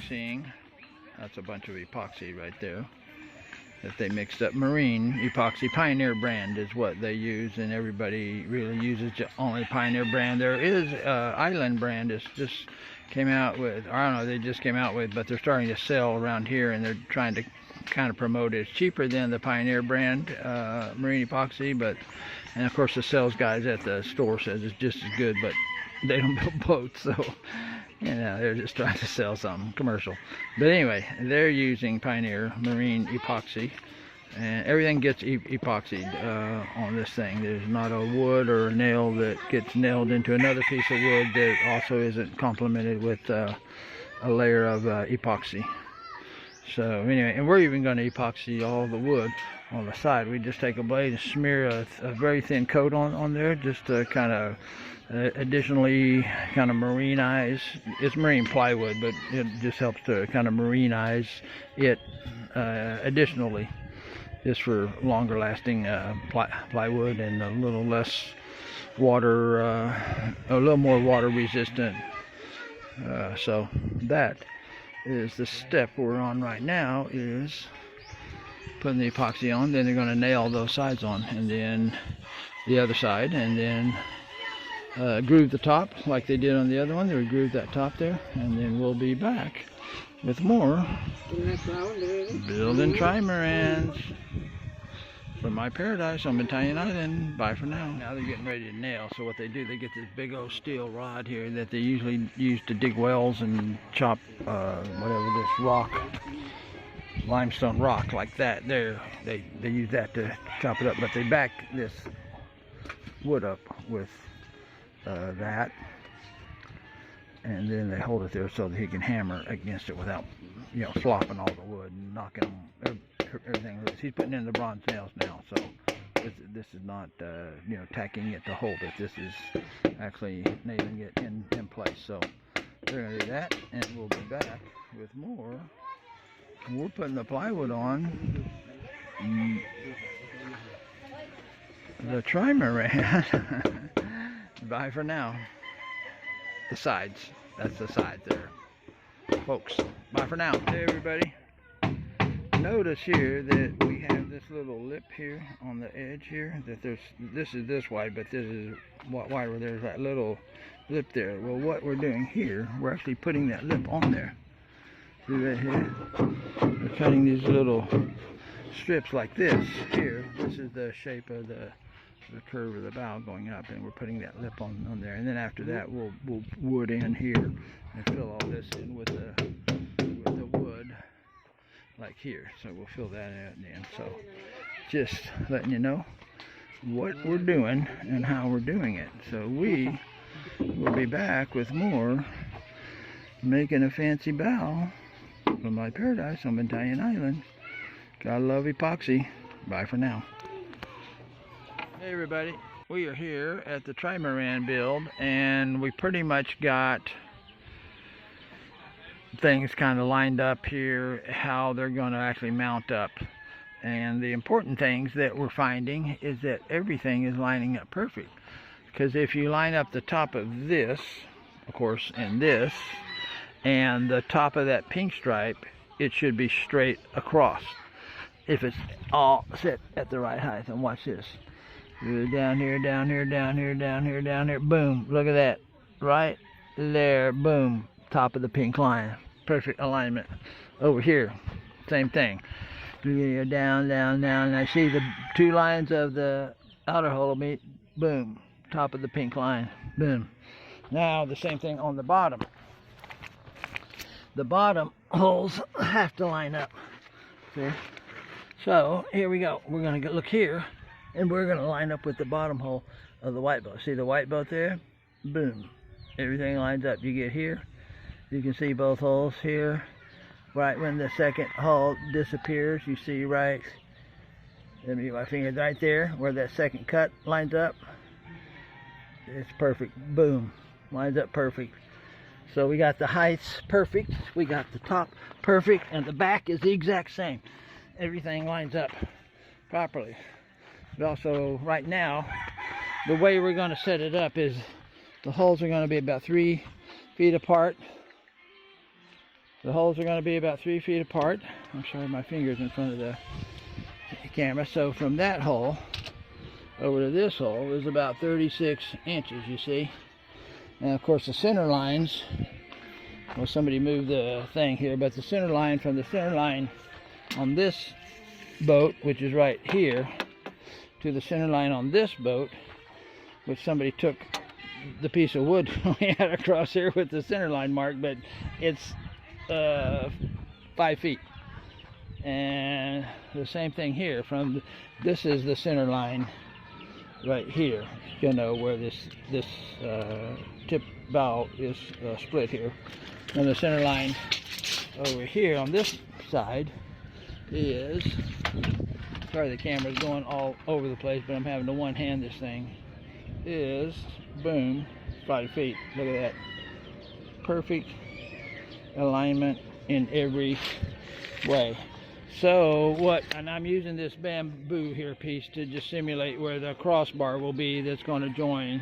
epoxying. That's a bunch of epoxy right there that they mixed up. Marine epoxy, Pioneer brand is what they use, and everybody really uses only Pioneer brand. There is Island brand is just came out with, I don't know, they just came out with, but they're starting to sell around here, and they're trying to kind of promote it. It's cheaper than the Pioneer brand marine epoxy, but, and of course the sales guys at the store says it's just as good, but they don't build boats, so you know, they're just trying to sell something commercial. But anyway, they're using Pioneer marine epoxy, and everything gets epoxied on this thing. There's not a wood or a nail that gets nailed into another piece of wood that also isn't complemented with a layer of epoxy. So anyway, and we're even going to epoxy all the wood on the side. We just take a blade and smear a very thin coat on there, just to kind of additionally kind of marinize. It's marine plywood, but it just helps to kind of marinize it additionally, just for longer lasting plywood, and a little less water, a little more water resistant. So that is the step we're on right now, is putting the epoxy on. Then they're going to nail those sides on, and then the other side, and then groove the top like they did on the other one. They would groove that top there, and then we'll be back with more building trimarans from my paradise on Bantayan Island. Bye for now. Now they're getting ready to nail. So what they do, they get this big old steel rod here that they usually use to dig wells and chop whatever this rock, limestone rock like that there. They use that to chop it up, but they back this wood up with that, and then they hold it there so that he can hammer against it without, you know, flopping all the wood and knocking everything loose. He's putting in the bronze nails now, so this is not you know, tacking it to hold it. This is actually nailing it in place. So they're gonna do that, and we'll be back with more. We're putting the plywood on the trimaran. Bye for now. The sides. That's the sides there, folks. Bye for now. Hey everybody. Notice here that we have this little lip here on the edge here. That this is this wide, but this is wider. There's that little lip there. Well, what we're doing here, we're actually putting that lip on there. See right here? We're cutting these little strips like this here. This is the shape of the curve of the bow going up, and we're putting that lip on there. And then after that, we'll wood in here and fill all this in with the wood like here. So we'll fill that in. So just letting you know what we're doing and how we're doing it. So we will be back with more making a fancy bow from my paradise on Bantayan Island. Gotta love epoxy. Bye for now. Hey everybody, we are here at the trimaran build, and we pretty much got things kind of lined up here, how they're going to actually mount up. And the important things that we're finding is that everything is lining up perfect. Because if you line up the top of this, of course, and this, and the top of that pink stripe, it should be straight across if it's all set at the right height. And watch this. Down here, down here, down here, down here, down here. Boom. Look at that. Right there. Boom. Top of the pink line. Perfect alignment. Over here, same thing. Down, down, down. I see the two lines of the outer hole meet. Boom. Top of the pink line. Boom. Now the same thing on the bottom. The bottom holes have to line up. See? So here we go. We're going to look here. And we're going to line up with the bottom hole of the white boat. See the white boat there? Boom. Everything lines up. You get here. You can see both holes here. Right when the second hole disappears, you see right, let me get my finger right there, where that second cut lines up. It's perfect. Boom. Lines up perfect. So we got the heights perfect. We got the top perfect. And the back is the exact same. Everything lines up properly. But also, right now, the way we're going to set it up is the holes are going to be about 3 feet apart. The holes are going to be about 3 feet apart. I'm sorry, my finger's in front of the camera. So from that hole over to this hole is about 36 inches, you see. And of course the center lines, well, somebody moved the thing here, but the center line from the center line on this boat, which is right here, to the center line on this boat, which somebody took the piece of wood we had across here with the center line mark, but it's 5 feet. And the same thing here. From this is the center line right here, you know, where this tip bow is split here. And the center line over here on this side is, sorry the camera's going all over the place, but I'm having to one hand this thing, is, boom, 5 feet. Look at that. Perfect alignment in every way. So what, and I'm using this bamboo here piece to just simulate where the crossbar will be that's going to join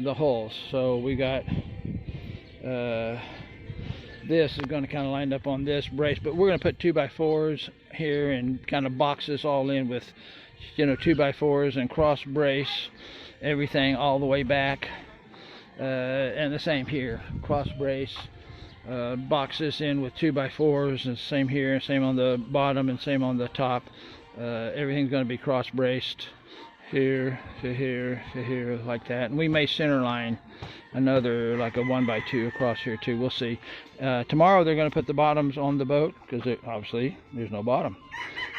the holes. So we got this is going to kind of line up on this brace, but we're going to put 2x4s here and kind of box this all in with, you know, 2x4s and cross brace everything all the way back, and the same here, cross brace, box this in with 2x4s, and same here, same on the bottom and same on the top. Everything's going to be cross braced here to here to here, like that. And we may center line another, like a 1x2 across here too. We'll see. Tomorrow they're going to put the bottoms on the boat, because obviously there's no bottom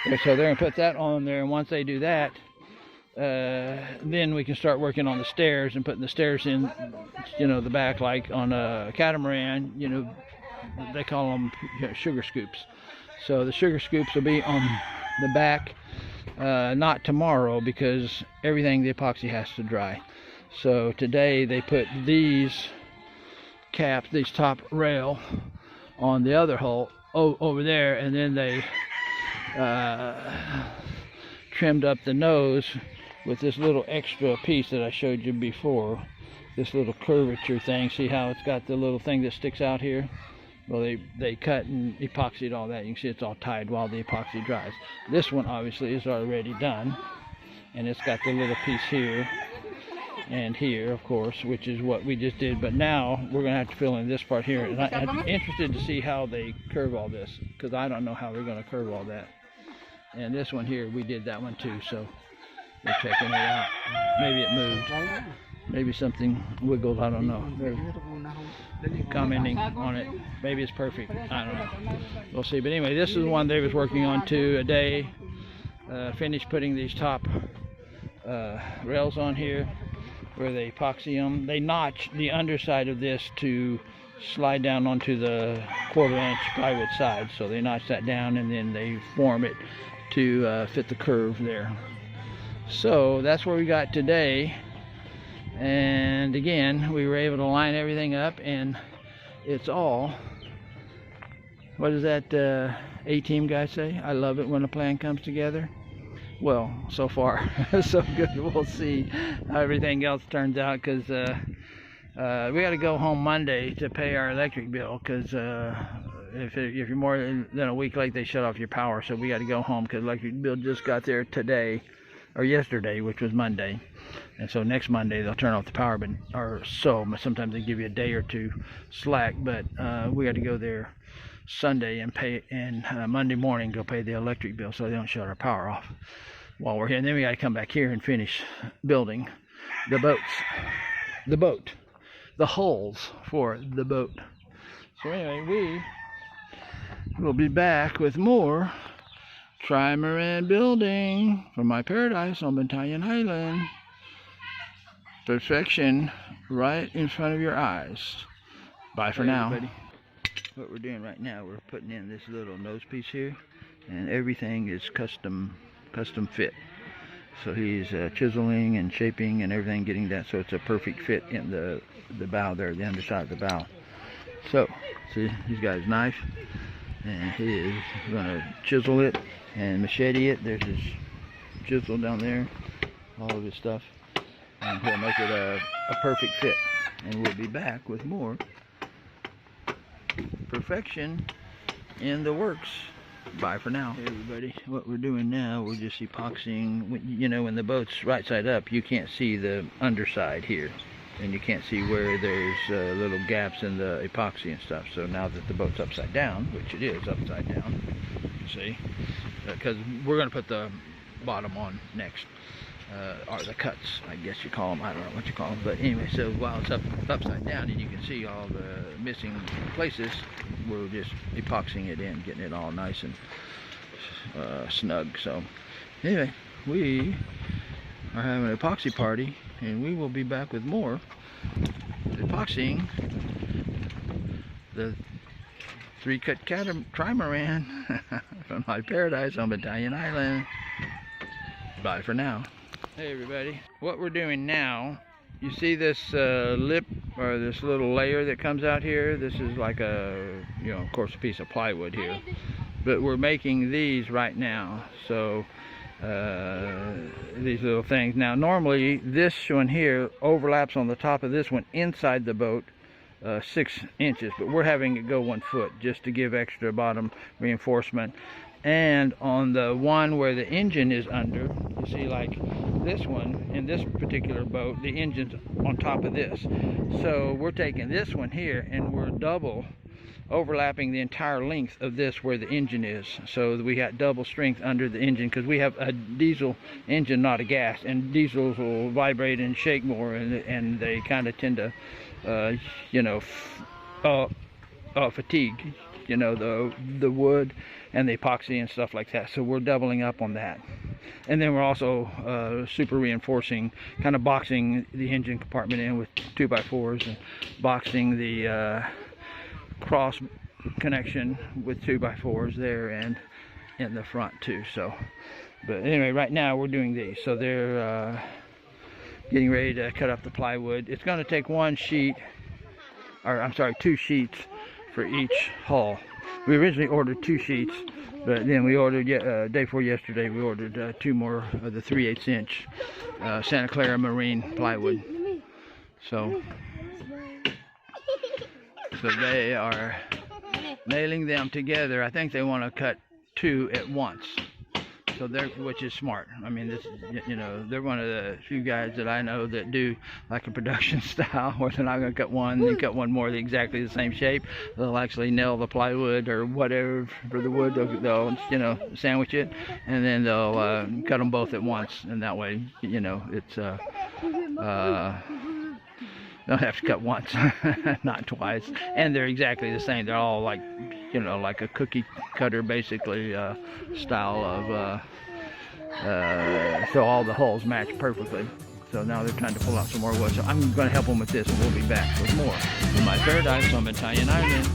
there, so they're going to put that on there. And once they do that, then we can start working on the stairs and putting the stairs in, you know, the back, like on a catamaran, you know, they call them sugar scoops. So the sugar scoops will be on the back, not tomorrow, because everything, the epoxy has to dry. So today they put these caps, these top rail, on the other hole over there, and then they trimmed up the nose with this little extra piece that I showed you before, this little curvature thing. See how it's got the little thing that sticks out here? Well, they cut and epoxied all that. You can see it's all tied while the epoxy dries. This one obviously is already done, and it's got the little piece here and here, of course, which is what we just did. But now we're going to have to fill in this part here, and I'm interested to see how they curve all this, because I don't know how they're going to curve all that. And this one here, we did that one too, so we're checking it out. Maybe it moved. Maybe something wiggled. I don't know. They're commenting on it. Maybe it's perfect. I don't know. We'll see. But anyway, this is the one they was working on too a day. Finished putting these top rails on here where they epoxy them. They notch the underside of this to slide down onto the 1/4-inch plywood side. So they notch that down, and then they form it to fit the curve there. So that's where we got today. And again, we were able to line everything up, and it's all, what does that A-team guy say? I love it when a plan comes together. Well, so far so good. We'll see how everything else turns out, because we got to go home Monday to pay our electric bill, because if you're more than a week late, they shut off your power. So we got to go home, because electric bill just got there today, or yesterday, which was Monday. And so next Monday they'll turn off the power, but sometimes they give you a day or two slack. But we got to go there Sunday and pay, and Monday morning go pay the electric bill, so they don't shut our power off while we're here. And then we got to come back here and finish building the hulls for the boat. So anyway, we will be back with more Trimaran building from my paradise on Bantayan Island. Perfection right in front of your eyes. Bye for now. Everybody. What we're doing right now, we're putting in this little nose piece here, and everything is custom fit. So he's chiseling and shaping and everything, getting that so it's a perfect fit in the bow there, the underside of the bow. So see, he's got his knife, and he is going to chisel it and machete it. There's his chisel down there, all of his stuff, and he'll make it a perfect fit. And we'll be back with more perfection in the works. Bye for now. Hey everybody, what we're doing now, we're just epoxying. You know, when the boat's right side up, you can't see the underside here. And you can't see where there's little gaps in the epoxy and stuff. So now that the boat's upside down, which it is upside down, see, because we're going to put the bottom on next, or the cuts, I guess you call them. I don't know what you call them, but anyway. So while it's upside down and you can see all the missing places, we're just epoxying it in, getting it all nice and snug. So anyway, we are having an epoxy party, and we will be back with more epoxying the 3-cut Trimaran from my paradise on Bantayan Island. Bye for now. Hey everybody, what we're doing now, you see this lip, or this little layer that comes out here? This is like a, you know, of course, a piece of plywood here, but we're making these right now. So these little things. Now normally this one here overlaps on the top of this one inside the boat 6 inches, but we're having it go 1 foot just to give extra bottom reinforcement. And on the one where the engine is under, you see, like this one, in this particular boat, the engine's on top of this. So we're taking this one here and we're double overlapping the entire length of this where the engine is, so we got double strength under the engine, because we have a diesel engine, not a gas, and diesels will vibrate and shake more, and they kind of tend to you know, fatigue, you know, the wood and the epoxy and stuff like that. So we're doubling up on that, and then we're also super reinforcing, kind of boxing the engine compartment in with 2x4s, and boxing the cross connection with 2x4s there and in the front too. So, but anyway, right now we're doing these. So they're getting ready to cut up the plywood. It's going to take 1 sheet, or I'm sorry, 2 sheets for each hull. We originally ordered 2 sheets, but then we ordered, day before yesterday, we ordered 2 more of the 3/8 inch Santa Clara marine plywood. So they are nailing them together. I think they want to cut 2 at once. So which is smart. I mean, this, you know, they're one of the few guys that I know that do like a production style, where they're not going to cut one, they cut one more exactly the same shape. They'll actually nail the plywood or whatever for the wood. They'll you know, sandwich it, and then they'll cut them both at once, and that way, you know, it's don't have to cut once, not twice, and they're exactly the same. They're all like, you know, like a cookie cutter basically style of so all the hulls match perfectly. So now they're trying to pull out some more wood, so I'm going to help them with this, and we'll be back with more in my paradise on Bantayan Island.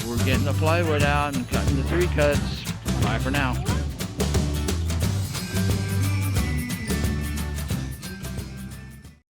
We're getting the plywood out and cutting the 3 cuts. Bye for now.